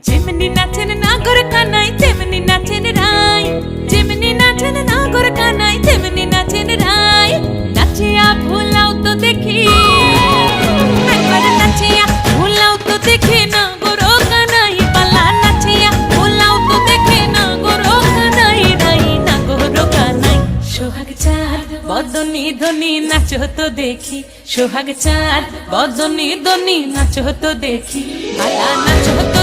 যেমনি নাচেন নাগর কানাই তেমনি নাচেন রাই, যেমনি নাচেন নাগর কানাই তেমনি নাচেন রাই। নাচিয়া ভোলাও তো দেখি, একবার নাচিয়া ভোলাও তো দেখি নাগর কানাই পালা। নাচিয়া ভোলাও তো দেখি নাগর কানাই রাই, নাগর কানাই। সোহাগ চাঁদ বদনি ধনি নাচো তো দেখি, সোহাগ চাঁদ বদনি ধনি নাচো তো দেখি, পালা নাচো তো